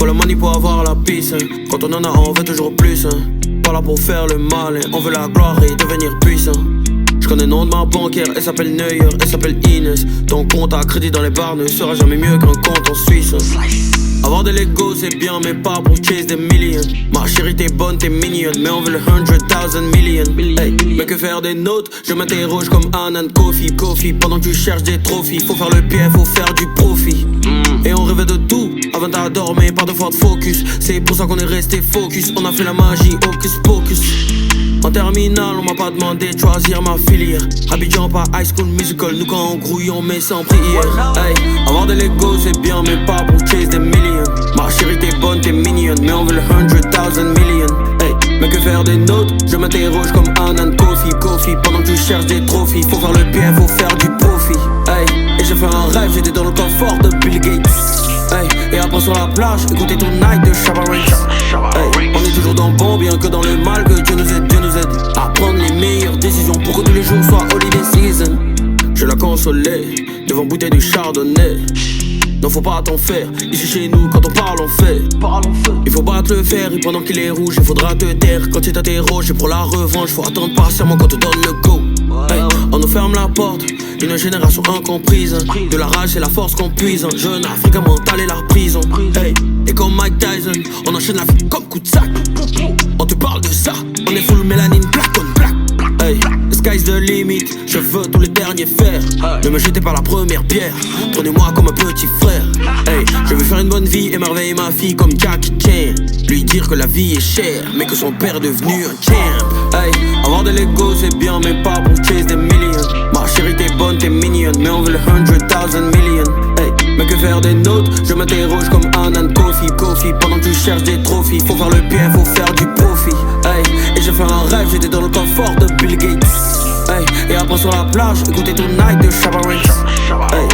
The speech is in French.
Faut le money pour avoir la peace, hein. Quand on en a, on veut toujours plus, hein. Pas là pour faire le mal, hein. On veut la gloire et devenir puissant. Je connais le nom de ma banquière, elle s'appelle Neuer, elle s'appelle Inès. Ton compte à crédit dans les bars ne sera jamais mieux qu'un compte en Suisse. Avoir des Legos c'est bien mais pas pour chase des millions. Ma chérie t'es bonne, t'es mignonne, mais on veut le 100,000 million. Hey, mais que faire des notes? Je m'interroge comme Anand Kofi. Pendant que tu cherches des trophies, faut faire le pied, faut faire du profit. Et on rêvait de tout, avant d'adormer, pas de fois de focus. C'est pour ça qu'on est resté focus, on a fait la magie, hocus pocus. En terminale, on m'a pas demandé de choisir ma filière. Abidjan pas High School Musical, nous quand on grouille on met sans prière. Hey, avoir des Legos c'est bien mais pas pour chase des millions. Ma chérie t'es bonne, t'es mignonne, mais on veut le 100,000 million. Hey, mais que faire des notes? Je m'interroge comme Anand Kofi. Pendant que tu cherches des trophies, faut faire le pied, faut faire du profit. Hey, et j'ai fait un rêve, j'étais dans le confort de Bill Gates. Hey, et après sur la plage, écoutez Tonight de Shabba Ranks. Hey, on est toujours dans le bon, bien que dans le mal, que Dieu nous aide. À prendre les meilleures décisions pour que tous les jours soient holiday season. Je la consolais devant bouteille de chardonnay. Non faut pas t'en faire, ici chez nous quand on parle on fait. Il faut battre le fer et pendant qu'il est rouge il faudra te taire. Quand tu t'interroges et pour la revanche faut attendre patiemment quand on te donne le go. Hey, on nous ferme la porte, une génération incomprise. De la rage c'est la force qu'on puise. Un jeune africain mental et la prison. Hey, et comme Mike Tyson, on enchaîne la vie comme coup de sac. On te parle de ça, on est full mélanine, black on black. Hey, the sky's the limit, je veux tous les derniers fers. Ne me jetez pas la première pierre, prenez-moi comme un petit frère. Hey, je veux faire une bonne vie, émerveiller ma fille comme Jackie Chan. Lui dire que la vie est chère, mais que son père est devenu un champ. Hey, avoir des Legos c'est bien mais pas pour chase des millions. Ma chérie t'es bonne, t'es mignonne, mais on veut le 100,000 million. Hey, mais que faire des notes? Je m'interroge comme Anand Kofi. Pendant que tu cherches des trophies, faut faire le pied, faut faire du profit. Hey, et j'ai fait un rêve, j'étais dans le confort de Bill Gates. Hey, et après sur la plage, écoutez Tonight de Shabba Ranks. Hey,